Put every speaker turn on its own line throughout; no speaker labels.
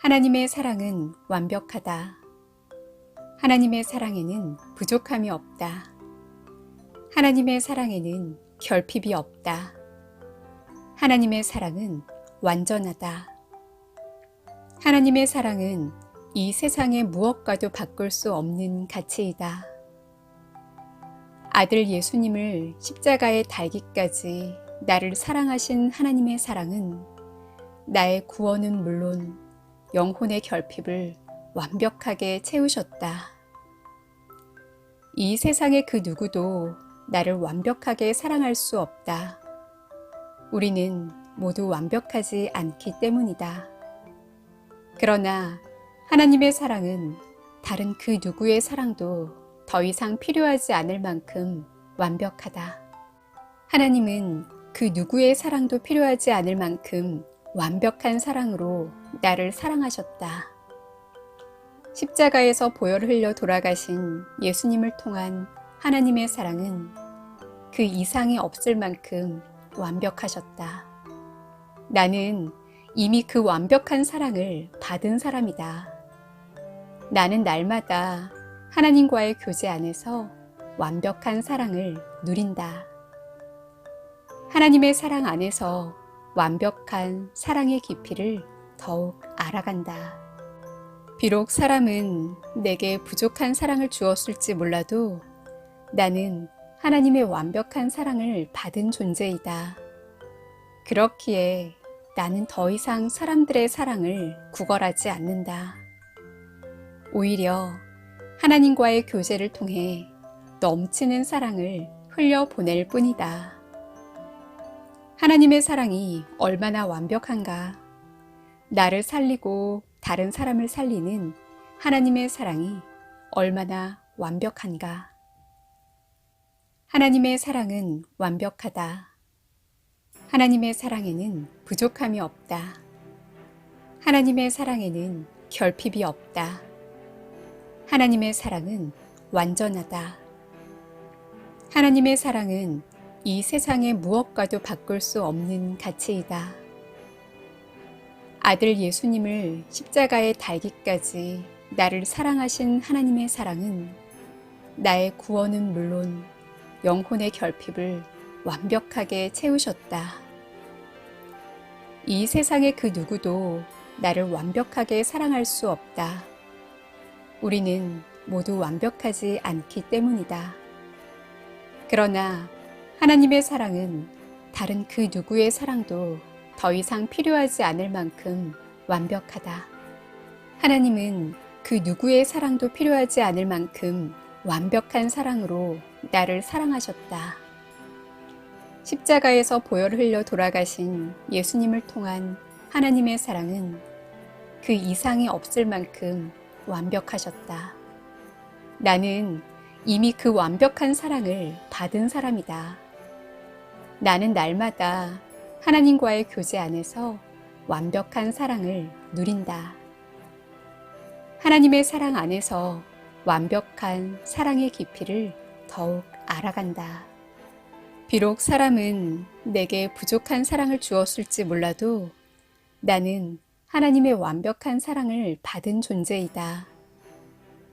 하나님의 사랑은 완벽하다. 하나님의 사랑에는 부족함이 없다. 하나님의 사랑에는 결핍이 없다. 하나님의 사랑은 완전하다. 하나님의 사랑은 이 세상의 무엇과도 바꿀 수 없는 가치이다. 아들 예수님을 십자가에 달기까지 나를 사랑하신 하나님의 사랑은 나의 구원은 물론 영혼의 결핍을 완벽하게 채우셨다. 이 세상의 그 누구도 나를 완벽하게 사랑할 수 없다. 우리는 모두 완벽하지 않기 때문이다. 그러나 하나님의 사랑은 다른 그 누구의 사랑도 더 이상 필요하지 않을 만큼 완벽하다. 하나님은 그 누구의 사랑도 필요하지 않을 만큼 완벽한 사랑으로 나를 사랑하셨다. 십자가에서 보혈을 흘려 돌아가신 예수님을 통한 하나님의 사랑은 그 이상이 없을 만큼 완벽하셨다. 나는 이미 그 완벽한 사랑을 받은 사람이다. 나는 날마다 하나님과의 교제 안에서 완벽한 사랑을 누린다. 하나님의 사랑 안에서 완벽한 사랑의 깊이를 더욱 알아간다. 비록 사람은 내게 부족한 사랑을 주었을지 몰라도 나는 하나님의 완벽한 사랑을 받은 존재이다. 그렇기에 나는 더 이상 사람들의 사랑을 구걸하지 않는다. 오히려 하나님과의 교제를 통해 넘치는 사랑을 흘려보낼 뿐이다. 하나님의 사랑이 얼마나 완벽한가. 나를 살리고 다른 사람을 살리는 하나님의 사랑이 얼마나 완벽한가. 하나님의 사랑은 완벽하다. 하나님의 사랑에는 부족함이 없다. 하나님의 사랑에는 결핍이 없다. 하나님의 사랑은 완전하다. 하나님의 사랑은 이 세상의 무엇과도 바꿀 수 없는 가치이다. 아들 예수님을 십자가에 달기까지 나를 사랑하신 하나님의 사랑은 나의 구원은 물론 영혼의 결핍을 완벽하게 채우셨다. 이 세상의 그 누구도 나를 완벽하게 사랑할 수 없다. 우리는 모두 완벽하지 않기 때문이다. 그러나 하나님의 사랑은 다른 그 누구의 사랑도 더 이상 필요하지 않을 만큼 완벽하다. 하나님은 그 누구의 사랑도 필요하지 않을 만큼 완벽한 사랑으로 나를 사랑하셨다. 십자가에서 보혈을 흘려 돌아가신 예수님을 통한 하나님의 사랑은 그 이상이 없을 만큼 완벽하셨다. 나는 이미 그 완벽한 사랑을 받은 사람이다. 나는 날마다 하나님과의 교제 안에서 완벽한 사랑을 누린다. 하나님의 사랑 안에서 완벽한 사랑의 깊이를 더욱 알아간다. 비록 사람은 내게 부족한 사랑을 주었을지 몰라도 나는 하나님의 완벽한 사랑을 받은 존재이다.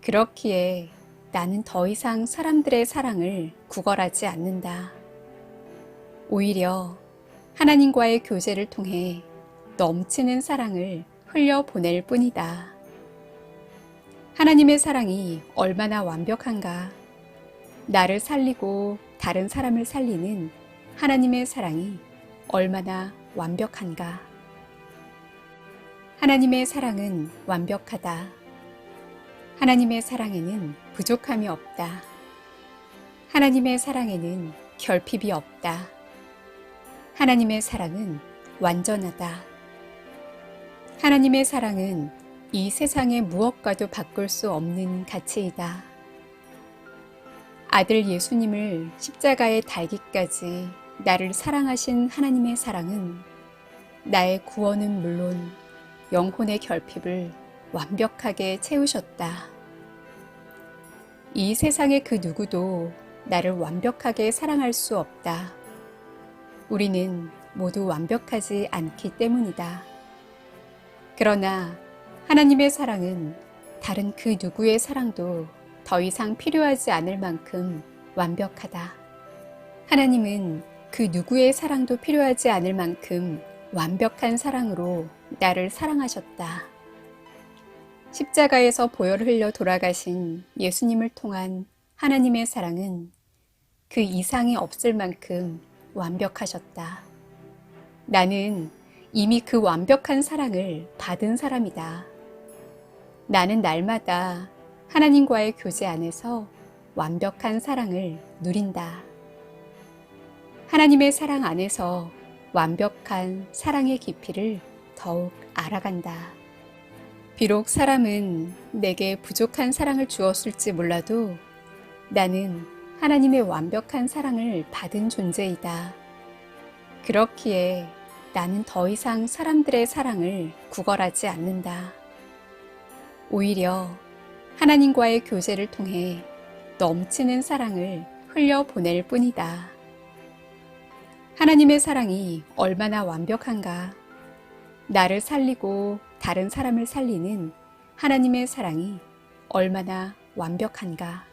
그렇기에 나는 더 이상 사람들의 사랑을 구걸하지 않는다. 오히려 하나님과의 교제를 통해 넘치는 사랑을 흘려보낼 뿐이다. 하나님의 사랑이 얼마나 완벽한가. 나를 살리고 다른 사람을 살리는 하나님의 사랑이 얼마나 완벽한가. 하나님의 사랑은 완벽하다. 하나님의 사랑에는 부족함이 없다. 하나님의 사랑에는 결핍이 없다. 하나님의 사랑은 완전하다. 하나님의 사랑은 이 세상의 무엇과도 바꿀 수 없는 가치이다. 아들 예수님을 십자가에 달기까지 나를 사랑하신 하나님의 사랑은 나의 구원은 물론 영혼의 결핍을 완벽하게 채우셨다. 이 세상의 그 누구도 나를 완벽하게 사랑할 수 없다. 우리는 모두 완벽하지 않기 때문이다. 그러나 하나님의 사랑은 다른 그 누구의 사랑도 더 이상 필요하지 않을 만큼 완벽하다. 하나님은 그 누구의 사랑도 필요하지 않을 만큼 완벽한 사랑으로 나를 사랑하셨다. 십자가에서 보혈을 흘려 돌아가신 예수님을 통한 하나님의 사랑은 그 이상이 없을 만큼 완벽하셨다. 나는 이미 그 완벽한 사랑을 받은 사람이다. 나는 날마다 하나님과의 교제 안에서 완벽한 사랑을 누린다. 하나님의 사랑 안에서 완벽한 사랑의 깊이를 더욱 알아간다. 비록 사람은 내게 부족한 사랑을 주었을지 몰라도 나는 하나님의 완벽한 사랑을 받은 존재이다. 그렇기에 나는 더 이상 사람들의 사랑을 구걸하지 않는다. 오히려 하나님과의 교제를 통해 넘치는 사랑을 흘려보낼 뿐이다. 하나님의 사랑이 얼마나 완벽한가. 나를 살리고 다른 사람을 살리는 하나님의 사랑이 얼마나 완벽한가.